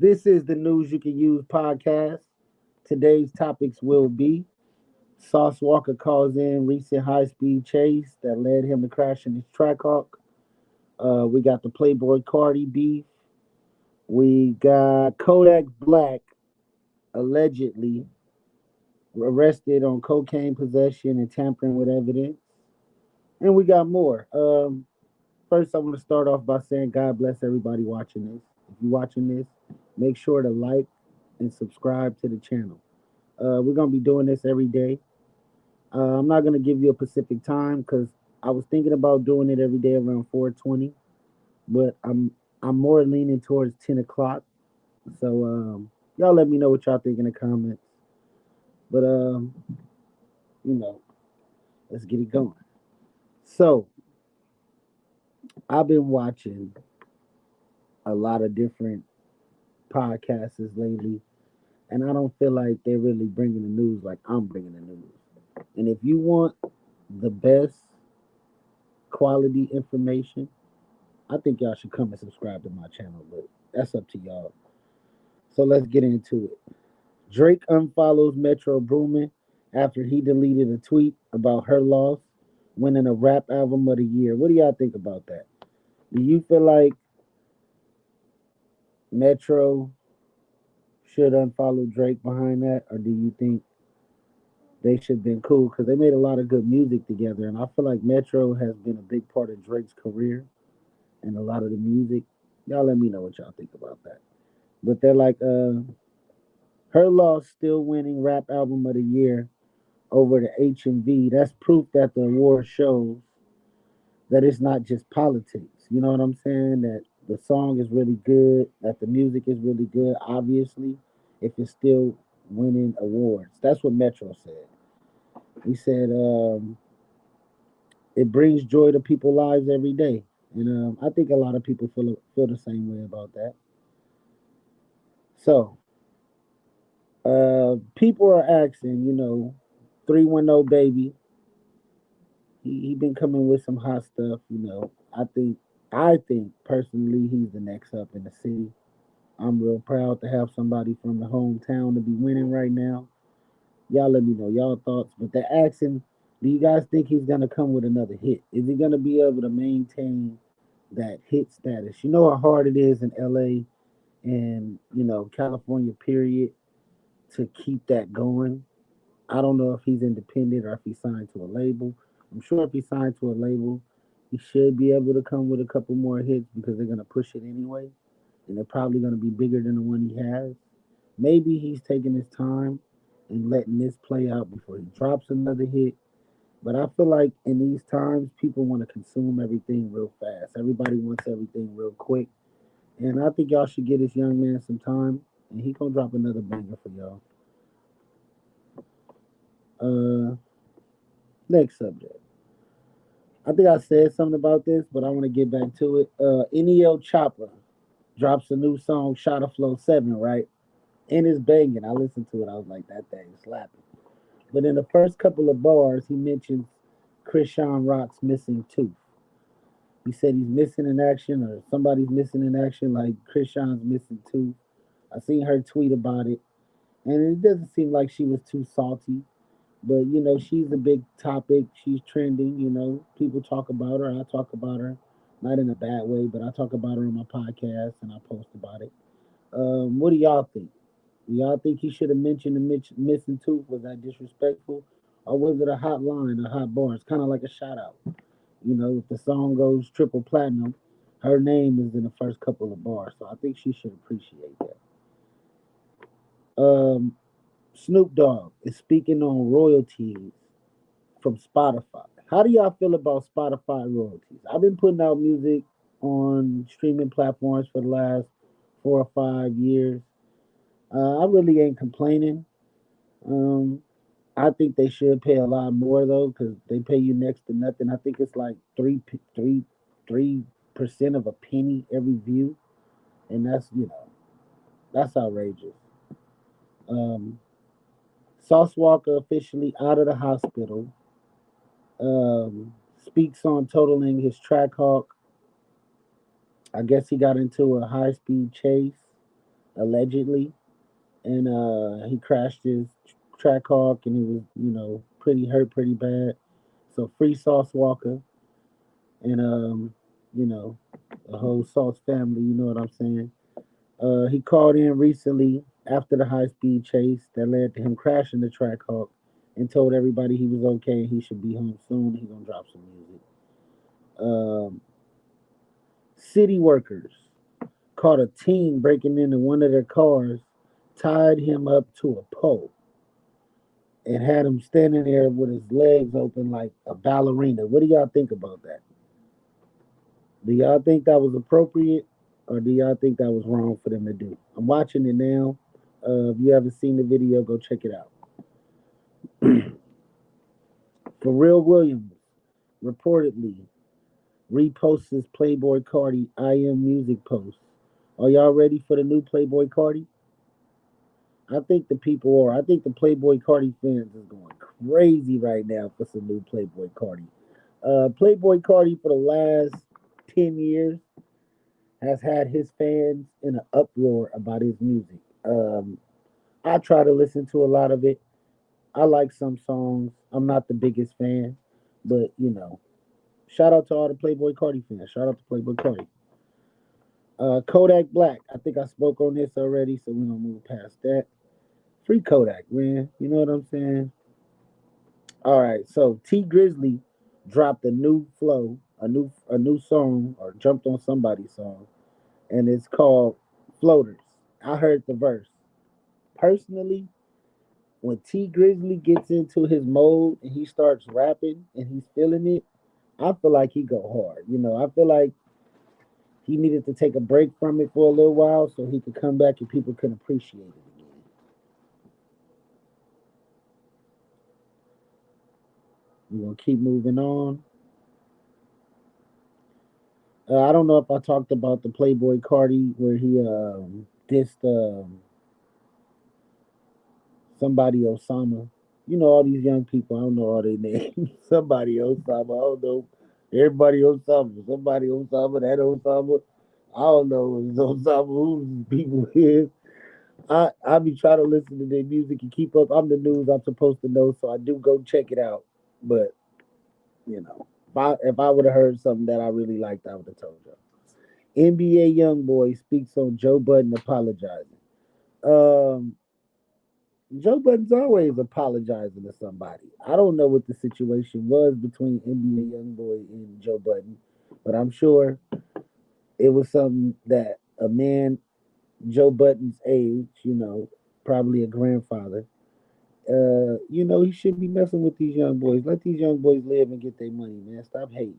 This is the News You Can Use podcast. Today's topics will be Sauce Walker calls in recent high speed chase that led him to crashing his Trackhawk. We got the Playboi Carti beef. We got Kodak Black allegedly arrested on cocaine possession and tampering with evidence. And we got more. First, I want to start off by saying God bless everybody watching this. If you're watching this, make sure to like and subscribe to the channel. We're gonna be doing this every day. I'm not gonna give you a specific time because I was thinking about doing it every day around 4:20, but I'm more leaning towards 10 o'clock. So y'all let me know what y'all think in the comments. But you know, let's get it going. So I've been watching a lot of different podcasts lately, and I don't feel like they're really bringing the news like I'm bringing the news. And if you want the best quality information, I think y'all should come and subscribe to my channel, but that's up to y'all. So let's get into it. Drake unfollows Metro Boomin after he deleted a tweet about her loss winning a rap album of the year. What do y'all think about that? Do you feel like Metro should unfollow Drake behind that, or do you think they should have been cool? Because they made a lot of good music together, and I feel like Metro has been a big part of Drake's career and a lot of the music. Y'all let me know what y'all think about that. But they're like, her loss still winning rap album of the year over the HMV. That's proof that the award shows that it's not just politics. You know what I'm saying? That the song is really good, that the music is really good, obviously, if it's still winning awards. That's what Metro said. He said, it brings joy to people's lives every day. And I think a lot of people feel the same way about that. So, people are asking, 310 baby. He been coming with some hot stuff. I think personally he's the next up in the city. I'm real proud to have somebody from the hometown to be winning right now. Y'all let me know y'all thoughts. But they're asking, do you guys think he's gonna come with another hit? Is he gonna be able to maintain that hit status? You know how hard it is in LA and California period to keep that going. I don't know if he's independent or if he's signed to a label. I'm sure if he's signed to a label, he should be able to come with a couple more hits because they're gonna push it anyway, and they're probably gonna be bigger than the one he has. Maybe he's taking his time and letting this play out before he drops another hit. But I feel like in these times, people want to consume everything real fast. Everybody wants everything real quick, and I think y'all should give this young man some time, and he gonna drop another banger for y'all. Uh, Next subject. I think I said something about this, but I want to get back to it. NEL Chopper drops a new song, Shot of Flow 7, right? And it's banging. I listened to it. I was like, that thing is slapping. But in the first couple of bars, he mentions Krishan Rock's missing tooth. He said he's missing in action or somebody's missing in action, like Krishan's missing tooth. I seen her tweet about it, and it doesn't seem like she was too salty. But she's a big topic. She's trending. People talk about her. I talk about her, not in a bad way, but I talk about her on my podcast and I post about it. What do y'all think? Do y'all think he should have mentioned the missing tooth? Was that disrespectful, or was it a hot line, a hot bar? It's kind of like a shout out. If the song goes triple platinum, her name is in the first couple of bars, so I think she should appreciate that. Snoop Dogg is speaking on royalties from Spotify. How do y'all feel about Spotify royalties? I've been putting out music on streaming platforms for the last 4 or 5 years. I really ain't complaining. Um, I think they should pay a lot more though, because they pay you next to nothing. I think it's like 3% of a penny every view, and that's outrageous. Um, Sauce Walker officially out of the hospital. Speaks on totaling his track hawk. I guess he got into a high speed chase. allegedly, and he crashed his track hawk, and he was, pretty hurt, pretty bad. So free Sauce Walker, and you know, the whole Sauce family. You know what I'm saying? He called in recently after the high speed chase that led to him crashing the track hawk, and told everybody he was okay and he should be home soon. He gonna drop some music. Um, City workers caught a teen breaking into one of their cars, tied him up to a pole, and had him standing there with his legs open like a ballerina. What do y'all think about that? Do y'all think that was appropriate, or do y'all think that was wrong for them to do? I'm watching it now. If you haven't seen the video, go check it out. Pharrell Williams reportedly reposts his Playboi Carti I Am Music post. Are y'all ready for the new Playboi Carti? I think the people are. I think the Playboi Carti fans is going crazy right now for some new Playboi Carti. Playboi Carti for the last 10 years has had his fans in an uproar about his music. I try to listen to a lot of it. I like some songs. I'm not the biggest fan, but shout out to all the Playboi Carti fans. Shout out to Playboi Carti. Kodak Black. I think I spoke on this already, so we're gonna move past that. Free Kodak, man. You know what I'm saying? All right. So T Grizzly dropped a new flow, a new song, or jumped on somebody's song, and it's called Floaters. I heard the verse. Personally, when T Grizzly gets into his mode and he starts rapping and he's feeling it, I feel like he go hard. I feel like he needed to take a break from it for a little while so he could come back and people can appreciate it again. We're gonna keep moving on. I don't know if I talked about the Playboy Cardi where he dissed somebody Osama. All these young people. I don't know all their names. Somebody Osama. I don't know. Everybody Osama. Somebody Osama. That Osama. I don't know if it's Osama who these people is. I be trying to listen to their music and keep up. I'm the news. I'm supposed to know, so I do go check it out. But if I would have heard something that I really liked, I would have told you. NBA YoungBoy speaks on Joe Budden apologizing. Um, Joe Budden's always apologizing to somebody. I don't know what the situation was between NBA YoungBoy and Joe Budden, but I'm sure it was something that a man Joe Budden's age, probably a grandfather, he shouldn't be messing with these young boys. Let these young boys live and get their money, man. Stop hating.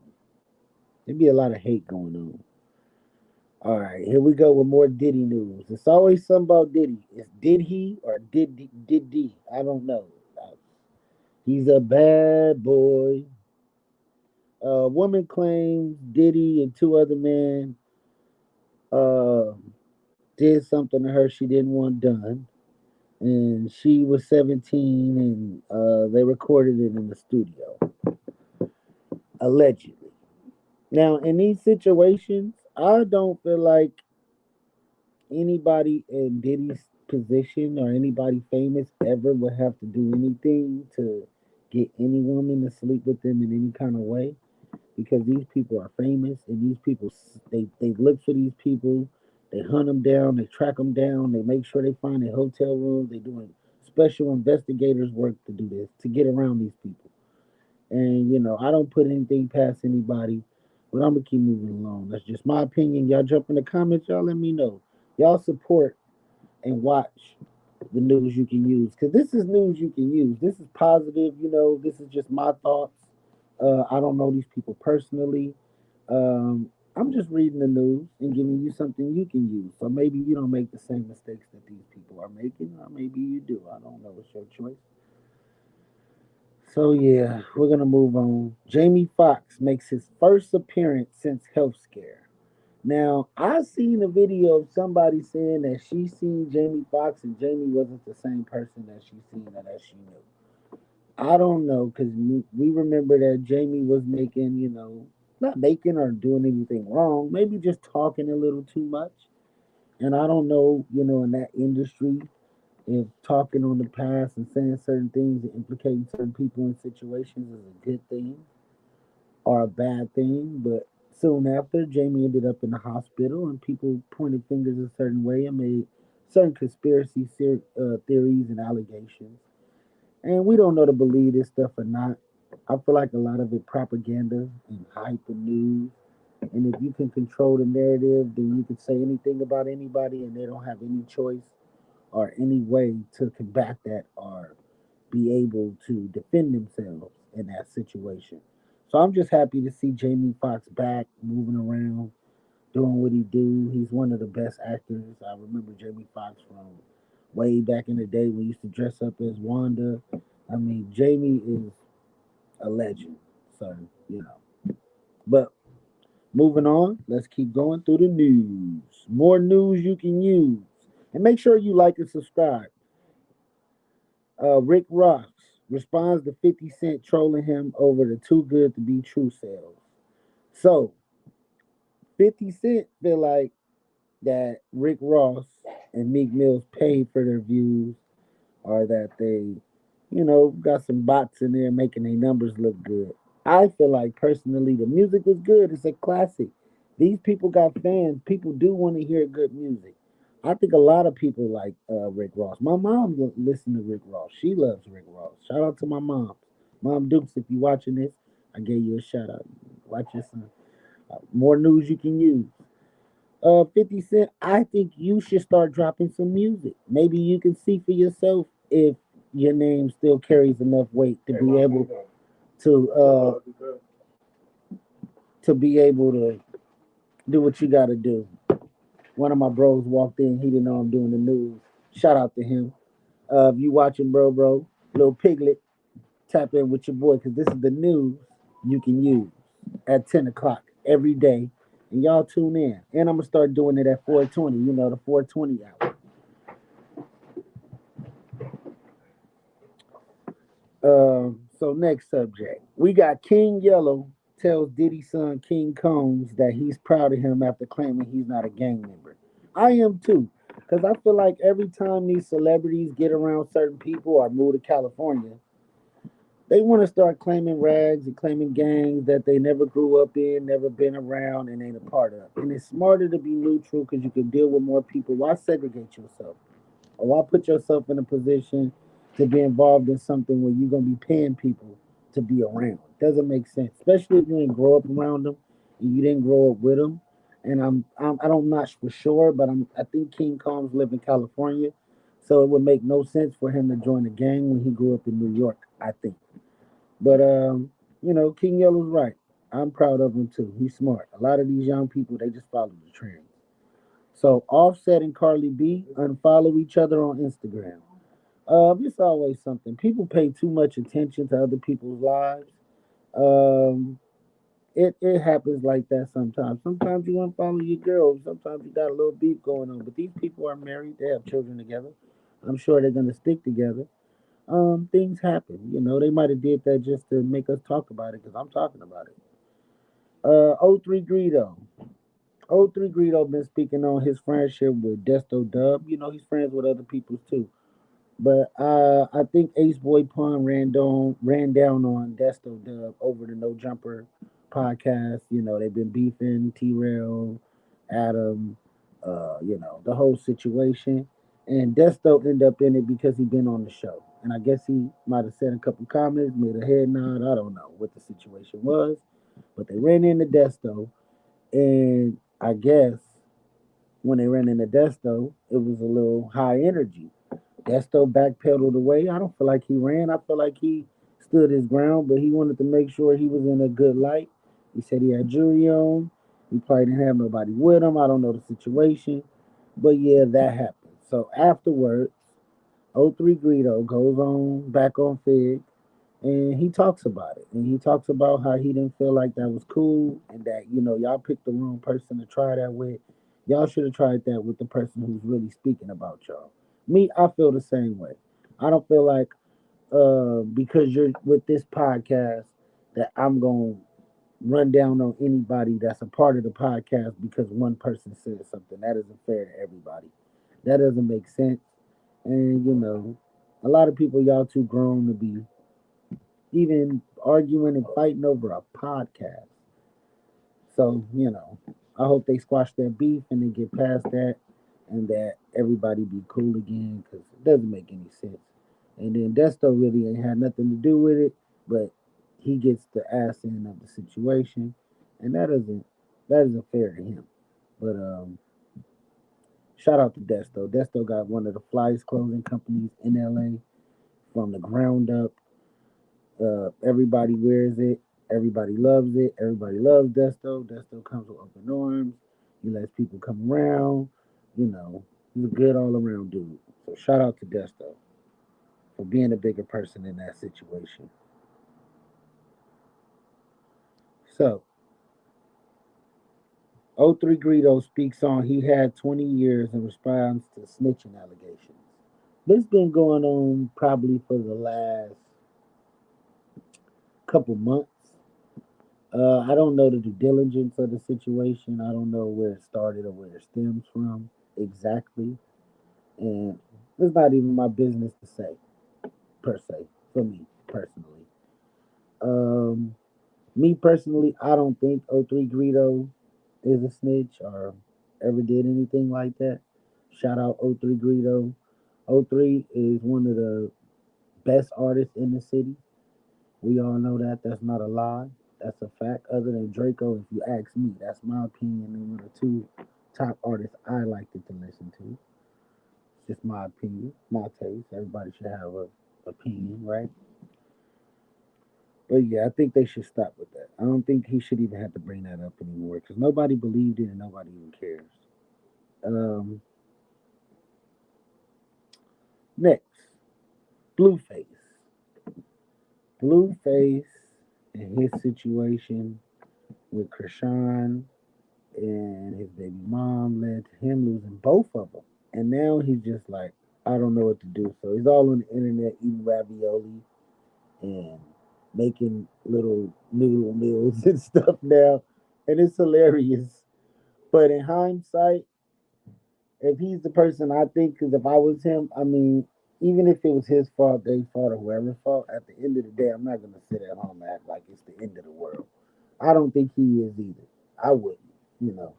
There be a lot of hate going on. All right, here we go with more Diddy news. It's always something about Diddy. It's did he or did D? I don't know. He's a bad boy. A woman claims Diddy and two other men uh, did something to her she didn't want done, and she was 17, and they recorded it in the studio, allegedly. Now, in these situations, I don't feel like anybody in Diddy's position or anybody famous ever would have to do anything to get any woman to sleep with them in any kind of way, because these people are famous, and these people, they look for these people, they hunt them down, they track them down, they make sure they find their hotel rooms, they doing special investigators work to do this, to get around these people. And I don't put anything past anybody, but I'm gonna keep moving along. That's just my opinion. Y'all jump in the comments, y'all let me know. Y'all support and watch the news you can use, because this is news you can use. This is positive. This is just my thoughts. I don't know these people personally. I'm just reading the news and giving you something you can use. So maybe you don't make the same mistakes that these people are making, or maybe you do. I don't know. It's your choice. So yeah, we're gonna move on. Jamie Foxx makes his first appearance since health scare. Now, I seen a video of somebody saying that she seen Jamie Foxx and Jamie wasn't the same person that she seen or that she knew. I don't know, because we remember that Jamie was making, not making or doing anything wrong, maybe just talking a little too much. And I don't know, in that industry, if talking on the past and saying certain things and implicating certain people in situations is a good thing or a bad thing. But soon after, Jamie ended up in the hospital, and people pointed fingers a certain way and made certain conspiracy theories and allegations. And we don't know to believe this stuff or not. I feel like a lot of it propaganda and hype and news. And if you can control the narrative, then you can say anything about anybody, and they don't have any choice or any way to combat that or be able to defend themselves in that situation. So I'm just happy to see Jamie Foxx back, moving around, doing what he do. He's one of the best actors. I remember Jamie Foxx from way back in the day when he used to dress up as Wanda. I mean, Jamie is a legend. So, But moving on, let's keep going through the news. More news you can use. And make sure you like and subscribe. Rick Ross responds to 50 Cent trolling him over the Too Good to Be True sales. So, 50 Cent feel like that Rick Ross and Meek Mills paid for their views, or that they, got some bots in there making their numbers look good. I feel like personally the music was good. It's a classic. These people got fans. People do want to hear good music. I think a lot of people like Rick Ross. My mom listen to Rick Ross. She loves Rick Ross. Shout out to my mom. Mom Dukes, if you watching this, I gave you a shout out. Watch your son. More news you can use. 50 Cent, I think you should start dropping some music. Maybe you can see for yourself if your name still carries enough weight to uh to be able to do what you got to do. One of my bros walked in. He didn't know I'm doing the news. Shout out to him. If you watching, bro, little piglet, tap in with your boy because this is the news you can use at 10 o'clock every day. And y'all tune in. And I'm going to start doing it at 4:20, the 4:20 hour. So next subject. We got King Yellow tells Diddy's son King Combs that he's proud of him after claiming he's not a gang member. I am too. Because I feel like every time these celebrities get around certain people or move to California, they want to start claiming rags and claiming gangs that they never grew up in, never been around, and ain't a part of. And it's smarter to be neutral because you can deal with more people. Why segregate yourself? Or why put yourself in a position to be involved in something where you're gonna be paying people to be around? Doesn't make sense, especially if you didn't grow up around them and you didn't grow up with them. And I don't not for sure, but I think King Combs live in California, so it would make no sense for him to join a gang when he grew up in New York. I think, but King Yellow's right. I'm proud of him too. He's smart. A lot of these young people they just follow the trend. So Offset and Carly B unfollow each other on Instagram. It's always something. People pay too much attention to other people's lives. Um, it happens like that sometimes. Sometimes you unfollow your girl. Sometimes you got a little beef going on. But these people are married. They have children together. I'm sure they're gonna stick together. Things happen. They might have did that just to make us talk about it because I'm talking about it. O3 Greedo. O3 Greedo been speaking on his friendship with Desto Dub. He's friends with other people too. But I think Ace Boy Pun ran down on Desto Dub over the No Jumper podcast. They've been beefing T Rail, Adam, the whole situation. And Desto ended up in it because he been on the show. And I guess he might have said a couple comments, made a head nod. I don't know what the situation was. But they ran into Desto. And I guess when they ran into Desto, it was a little high energy. Desto backpedaled away. I don't feel like he ran. I feel like he stood his ground, but he wanted to make sure he was in a good light. He said he had jury on. He probably didn't have nobody with him. I don't know the situation. But yeah, that happened. So afterwards, O3 Greedo goes on back on Fig and he talks about it. And he talks about how he didn't feel like that was cool and that, y'all picked the wrong person to try that with. Y'all should have tried that with the person who's really speaking about y'all. Me, I feel the same way. I don't feel like because you're with this podcast that I'm going to run down on anybody that's a part of the podcast because one person said something. That isn't fair to everybody. That doesn't make sense. And a lot of people, y'all too grown to be even arguing and fighting over a podcast. So, I hope they squash their beef and they get past that and that everybody be cool again because it doesn't make any sense. And then Desto really ain't had nothing to do with it, but he gets the ass end of the situation, and that isn't fair to him. But shout out to Desto. Desto got one of the flyest clothing companies in LA from the ground up. Everybody wears it. Everybody loves it. Everybody loves Desto. Desto comes with open arms. He lets people come around. You know, he's a good all around dude. So shout out to Desto for being a bigger person in that situation. So, O3 Greedo speaks on he had 20 years in response to snitching allegations. This been going on probably for the last couple months. I don't know the due diligence of the situation. I don't know where it started or where it stems from exactly. And it's not even my business to say, per se, for me personally. Um, Me personally, I don't think O3 Greedo is a snitch or ever did anything like that. Shout out O3 Greedo. O3 is one of the best artists in the city. We all know that. That's not a lie. That's a fact. Other than Draco, if you ask me, that's my opinion. And one of the two top artists I liked it to listen to. It's just my opinion, my taste. Everybody should have a opinion, right? But yeah, I think they should stop with that. I don't think he should even have to bring that up anymore because nobody believed it and nobody even cares. Um, Next, Blueface. Blueface and his situation with Krishan and his baby mom led to him losing both of them. And now he's just like, I don't know what to do. So he's all on the internet eating ravioli and making little noodle meals and stuff now. And it's hilarious. But in hindsight, if he's the person I think, because if I was him, I mean, even if it was his fault, their fault, or whoever's fault, at the end of the day, I'm not going to sit at home and act like it's the end of the world. I don't think he is either. I wouldn't, you know.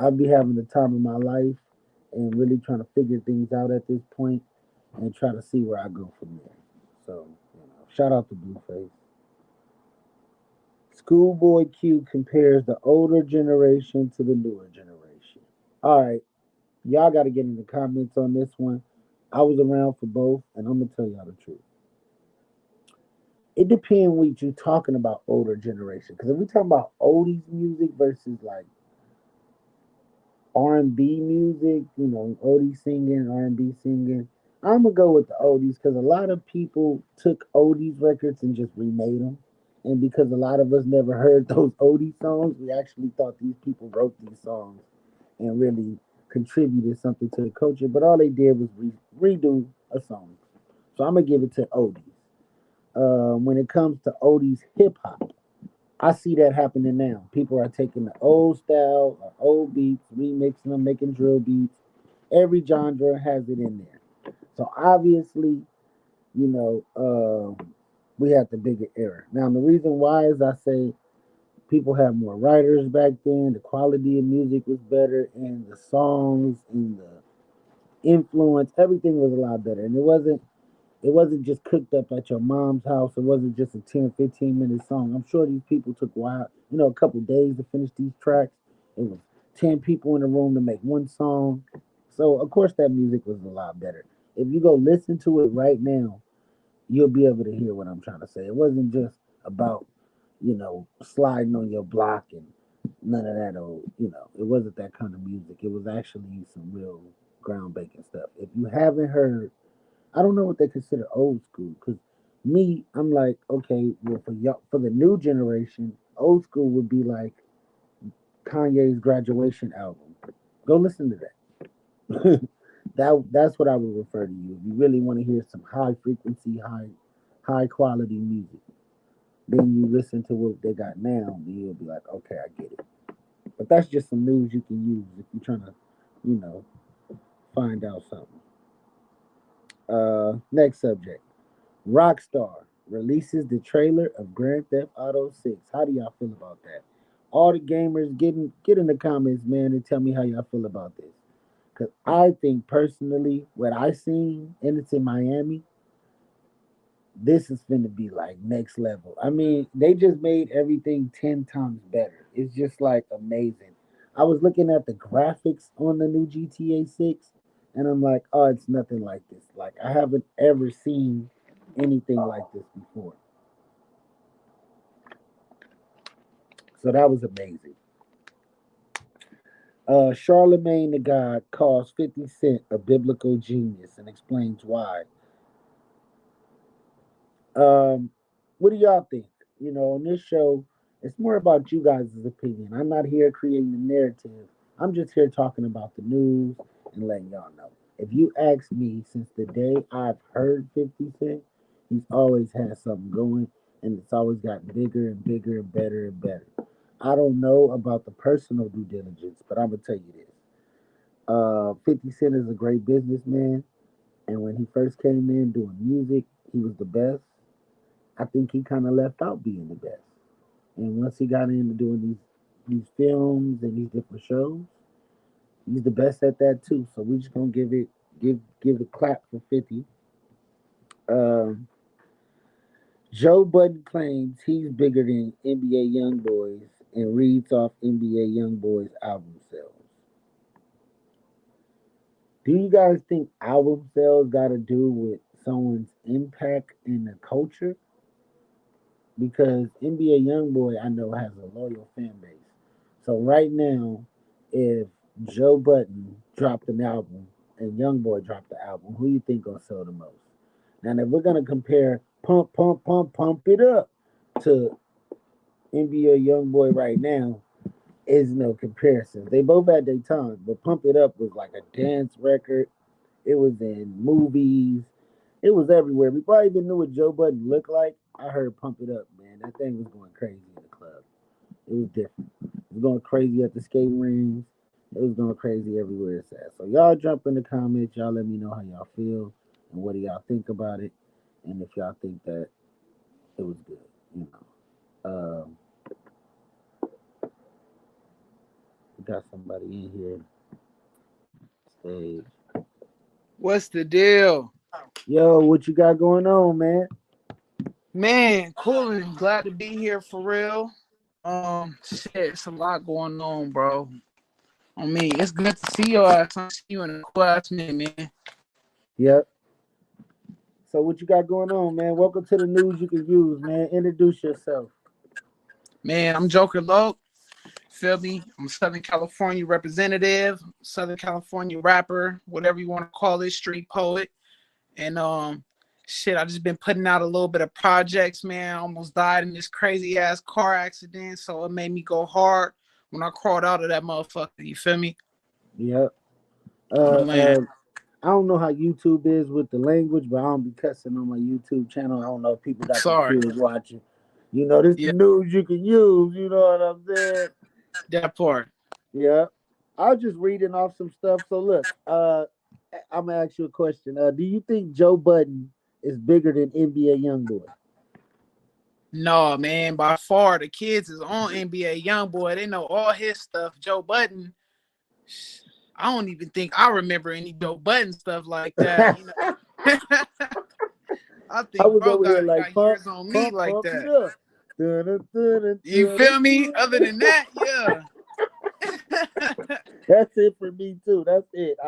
I'd be having the time of my life and really trying to figure things out at this point and try to see where I go from there. So, shout out to Blueface. Schoolboy Q compares the older generation to the newer generation. All right, y'all got to get in the comments on this one. I was around for both, and I'm gonna tell y'all the truth. It depends what you talking about older generation. Because if we talking about oldies music versus like R&B music, oldies singing, R&B singing, I'm gonna go with the oldies because a lot of people took oldies records and just remade them. And because a lot of us never heard those oldie songs, we actually thought these people wrote these songs and really contributed something to the culture. But all they did was redo a song. So I'm gonna give it to oldies. When it comes to oldies hip hop, I see that happening now. People are taking the old style, or old beats, remixing them, making drill beats. Every genre has it in there. So obviously, you know, we had the bigger era. Now the reason why is I say people had more writers back then. The quality of music was better, and the songs and the influence, everything was a lot better. And it wasn't just cooked up at your mom's house. It wasn't just a 10, 15-minute song. I'm sure these people took a couple days to finish these tracks. It was 10 people in the room to make one song. So of course that music was a lot better. If you go listen to it right now, you'll be able to hear what I'm trying to say. It wasn't just about, sliding on your block and none of that it wasn't that kind of music. It was actually some real groundbreaking stuff. If you haven't heard, I don't know what they consider old school because me, I'm like, okay, well for y'all, for the new generation, old school would be like Kanye's graduation album. Go listen to that. That's what I would refer to you. If you really want to hear some high frequency, high quality music. Then you listen to what they got now, and you'll be like, okay, I get it. But that's just some news you can use if you're trying to, you know, find out something. Next subject. Rockstar releases the trailer of Grand Theft Auto 6. How do y'all feel about that? All the gamers get in the comments, man, and tell me how y'all feel about this. Cause I think personally, what I seen, and it's in Miami, this is gonna be like next level. I mean, they just made everything 10 times better. It's just like amazing. I was looking at the graphics on the new GTA 6, and I'm like, oh, it's nothing like this. Like I haven't ever seen anything like this before. So that was amazing. Charlemagne the God calls 50 Cent a biblical genius and explains why. Um, what do y'all think? You know, on this show, it's more about you guys' opinion. I'm not here creating the narrative. I'm just here talking about the news and letting y'all know. If you ask me, since the day I've heard 50 Cent, he's always had something going, and it's always gotten bigger and bigger and better and better. I don't know about the personal due diligence, but I'm gonna tell you this. 50 Cent is a great businessman, and when he first came in doing music, he was the best. I think he kind of left out being the best. And once he got into doing these films and these different shows, he's the best at that too. So we just gonna give a clap for 50. Um, Joe Budden claims he's bigger than NBA YoungBoys and reads off NBA YoungBoys album sales. Do you guys think album sales got to do with someone's impact in the culture? Because NBA YoungBoy I know has a loyal fan base. So right now, if Joe Budden dropped an album and YoungBoy dropped the album, who you think gonna sell the most? Now, if we're gonna compare "Pump Pump Pump Pump It Up" to NBA YoungBoy right now, is no comparison. They both had their time, but "Pump It Up" was like a dance record. It was in movies. It was everywhere. Before I even knew what Joe Budden looked like, I heard "Pump It Up," man. That thing was going crazy in the club. It was different. It was going crazy at the skating rings. It was going crazy everywhere it's at. So y'all jump in the comments. Y'all let me know how y'all feel and what do y'all think about it, and if y'all think that it was good. You know, we got somebody in here stage. What's the deal? Yo, what you got going on, man? Man, cool and glad to be here for real. Shit, it's a lot going on, bro. I mean, it's good to see your ass. I see you in a class, man. Yep. So what you got going on, man? Welcome to the news you can use, man. Introduce yourself. Man, I'm Joker Loke. Feel me? I'm a Southern California representative, Southern California rapper, whatever you want to call it, street poet. And shit, I just been putting out a little bit of projects, man. I almost died in this crazy ass car accident, so it made me go hard when I crawled out of that motherfucker. You feel me? Yep. Oh Uh, man. uh, I don't know how YouTube is with the language, but I don't be cussing on my YouTube channel. I don't know if people got their Sorry. kids watching. You know, this the Yeah, news you can use. You know what I'm saying? that part. Yeah. I was just reading off some stuff. So look, I'm gonna ask you a question. Do you think Joe Budden is bigger than NBA YoungBoy? No, man, by far the kids is on NBA YoungBoy. They know all his stuff. Joe Budden, I don't even think I remember any Joe Budden stuff like that. You know, I I think was bro over here got like got pump, years on me pump, like pump it that. up. Dun, dun, dun, dun, You dun, feel me? dun, Other than that, yeah. That's it for me too. That's it.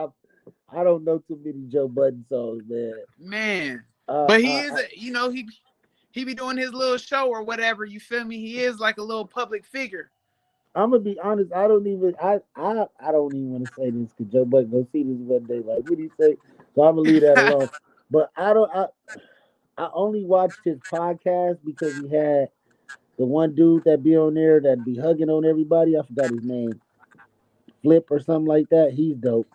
I don't know too many Joe Budden songs, man. Man. Uh, But he uh, is uh, he be doing his little show or whatever, you feel me? He is like a little public figure. I'm gonna be honest. I don't even want to say this because Joe Budden gonna see this one day. Like, what do you say? So I'm gonna leave that alone. But I only watched his podcast because he had the one dude that be on there that be hugging on everybody. I forgot his name, Flip or something like that. He's dope.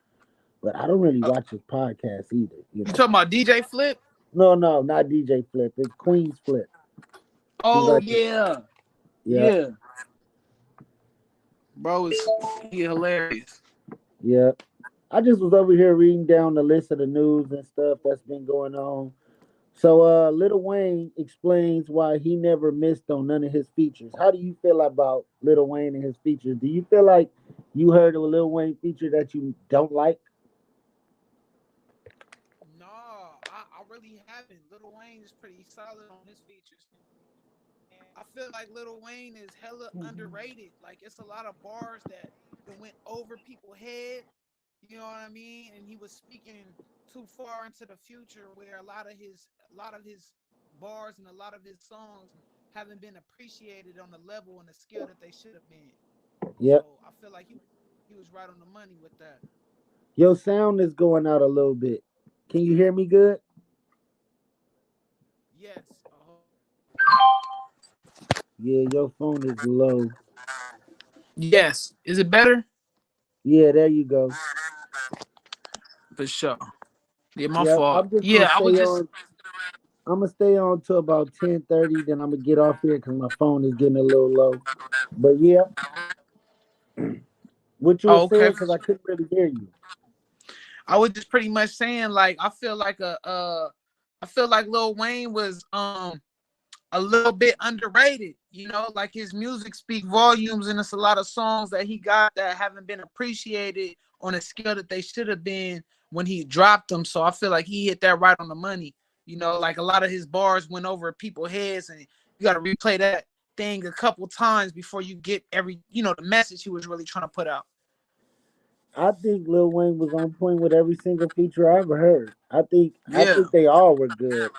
But I don't really watch his podcast either. You You know. talking about DJ Flip? No, not DJ Flip. It's Queen's Flip. He's Oh like, yeah, yeah, yeah, bro, he hilarious. yeah. I just was over here reading down the list of the news and stuff that's been going on. So, Lil Wayne explains why he never missed on none of his features. How do you feel about Lil Wayne and his features? Do you feel like you heard a Lil Wayne feature that you don't like? No, I really haven't. Lil Wayne is pretty solid on his features. And I feel like Lil Wayne is hella underrated. Like it's a lot of bars that went over people's head. You know what I mean? And he was speaking too far into the future, where a lot of his bars and a lot of his songs haven't been appreciated on the level and the scale that they should have been. Yep. So I feel like he was right on the money with that. Your sound is going out a little bit. Can you hear me good? Yes. Yeah, your phone is low. Yes. Is it better? Yeah, there you go. For sure. Yeah, my Yep. fault. I'm just gonna Yeah, I was stay just on. I'm gonna stay on to about 10:30. Then I'm gonna get off here because my phone is getting a little low. But yeah, what you were oh, okay. saying because I couldn't really hear you. I was just pretty much saying like I feel like Lil Wayne was a little bit underrated. You know, like his music speak volumes, and it's a lot of songs that he got that haven't been appreciated on a scale that they should have been when he dropped them. So I feel like he hit that right on the money. You know, like a lot of his bars went over people's heads, and you got to replay that thing a couple times before you get the message he was really trying to put out. I think Lil Wayne was on point with every single feature I ever heard. I Yeah, think they all were good.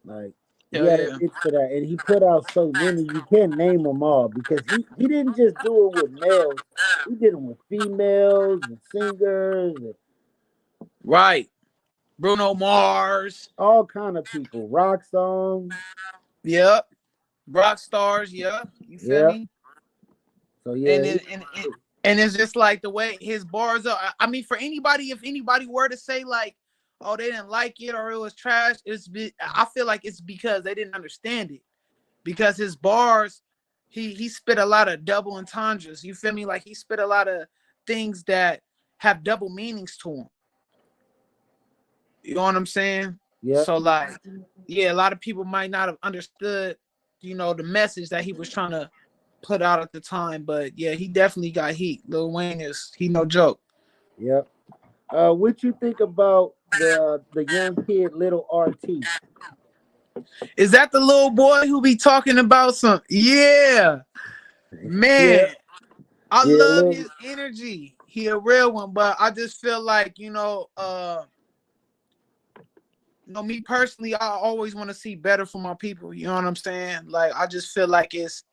Like he hell had an yeah, itch for that, and he put out so many you can't name them all because he didn't just do it with males. He did it with females and singers and right. Bruno Mars, all kind of people. Rock songs. yep. Rock stars, yep. You feel Yeah. me? So and yeah, it, and and and it's just like the way his bars are. I mean, for anybody, if anybody were to say like, "Oh, they didn't like it" or "it was trash," I feel like it's because they didn't understand it. Because his bars, he spit a lot of double entendres. You feel me? Like he spit a lot of things that have double meanings to him. You know what I'm saying? yeah, So like, yeah, a lot of people might not have understood, the message that he was trying to put out at the time. But yeah, he definitely got heat. Lil Wayne he no joke. yeah. What you think about the young kid, little RT? Is that the little boy who be talking about some? Yeah, Yeah, man, I yeah, love little. his energy. He a real one, but I just feel like me personally, I always want to see better for my people. You know what I'm saying? Like, I just feel like it's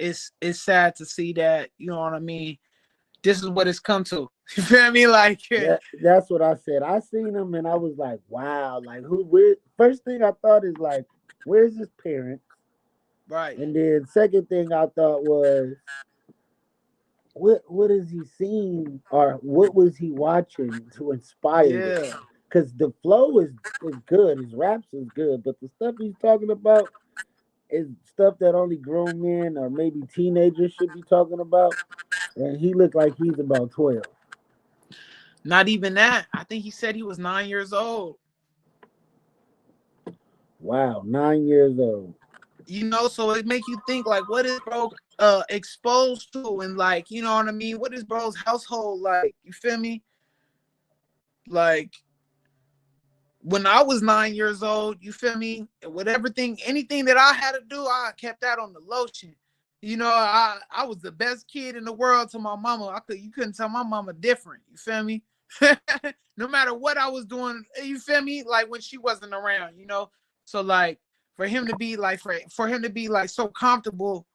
sad to see that. You know what I mean? This is what it's come to. You feel me? Like, That's what I said. I seen him and I was like, wow, like who? Where, first thing I thought is like, where's his parents? right? And then second thing I thought was, what has he seen or what was he watching to inspire this? Yeah, Because the flow is good, his raps is good, but the stuff he's talking about is stuff that only grown men or maybe teenagers should be talking about. And he looked like he's about 12. not even that. I think he said he was 9 years old. Wow, 9 years old. So it make you think like, what is bro exposed to, and like, you know what I mean? What is bro's household like? You feel me? Like when I was 9 years old, you feel me? With everything, anything that I had to do, I kept that on the lotion. I was the best kid in the world to my mama. You couldn't tell my mama different. You feel me? No matter what I was doing, you feel me? Like when she wasn't around. So like for him to be like for him to be like so comfortable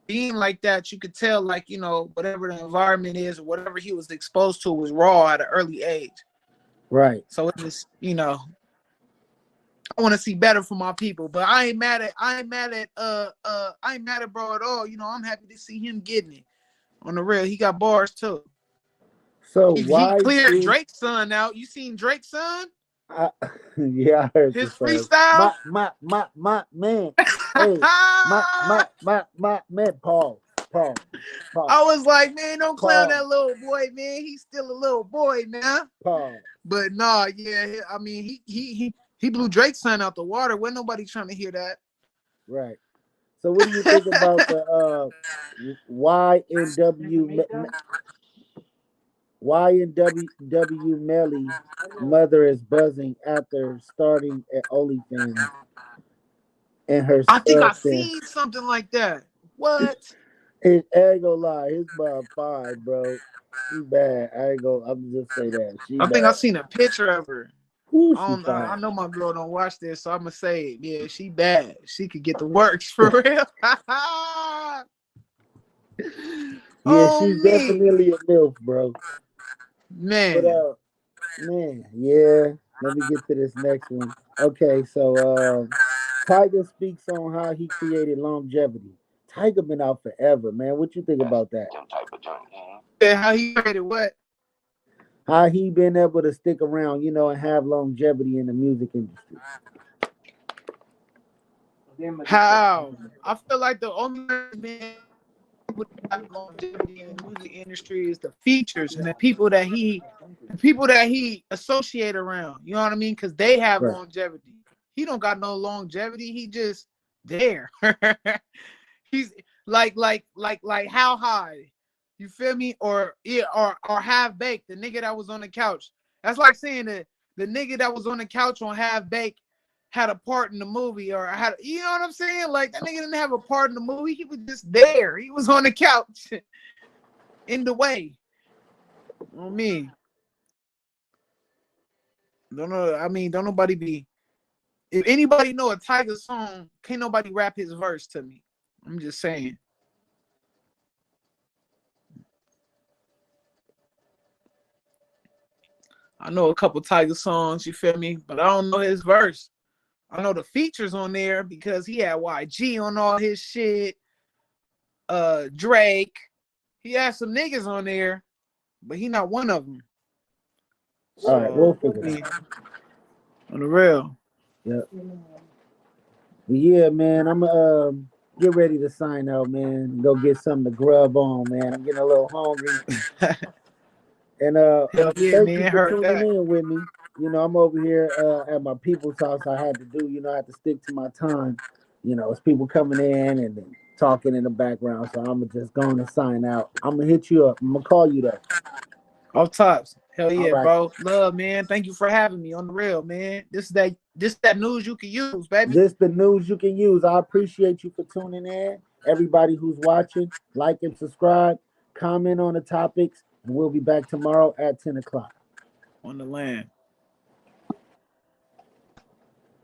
being like that, you could tell like, whatever the environment is or whatever he was exposed to was raw at an early age. Right. So it just, I want to see better for my people, but I ain't mad at bro at all. I'm happy to see him getting it on the real. He got bars too. So He why cleared did Drake's son out. You seen Drake's son? I yeah, I heard the His song. freestyle? My man. Hey, my man, Paul, I was like, man, don't clown Paul, that little boy, man. He's still a little boy now. Paul. But nah, yeah, I mean, he blew Drake's son out the water. Wasn't nobody trying to hear that. Right. So, what do you think about the YNW Melly mother is buzzing after starting at OnlyFans and her I think I said, seen something like that. What? I ain't gonna lie, his mom fine, bro. She bad. I'm just say that. She I think I bad. seen a picture of her. Who I she don't know. fine. I know my girl don't watch this, so I'm gonna say, yeah, she bad. She could get the works for real. Yeah, Oh she's me, definitely a MILF, bro. But man. man, yeah. Let me get to this next one. Okay, so Tiger speaks on how he created longevity. Tiger been out forever, man. What you think about that? Yeah, how he created what? How he been able to stick around, and have longevity in the music industry. How? I feel like the only man who have longevity in the music industry is the features and the people that he associate around. You know what I mean? Because they have Right. longevity. He don't got no longevity. He just there. He's like how high? You feel me? Or yeah, or half baked. The nigga that was on the couch. That's like saying that the nigga that was on the couch on half baked had a part in the movie, or had, you know what I'm saying? Like that nigga didn't have a part in the movie. He was just there. He was on the couch in the way. On me. Don't know. I mean, don't nobody be. If anybody know a Tiger song, can't nobody rap his verse to me. I'm just saying. I know a couple Tiger songs, you feel me? But I don't know his verse. I know the features on there because he had YG on all his shit. Drake. He had some niggas on there, but he not one of them. All right, we'll So figure it out. on the real. Yep. But yeah, man, I'm get ready to sign out, man. Go get something to grub on, man. I'm getting a little hungry. And Hell yeah, thank you man. for Heard tuning that. in with me. I'm over here at my people's house. I had to do, I had to stick to my time. It's people coming in and then talking in the background. So I'm just going to sign out. I'm gonna hit you up. I'm gonna call you though. Off tops. Hell All yeah, right. bro. Love, man. Thank you for having me on the real, man. This that news you can use, baby. This the news you can use. I appreciate you for tuning in. Everybody who's watching, like and subscribe, comment on the topics, and we'll be back tomorrow at 10 o'clock. On the land.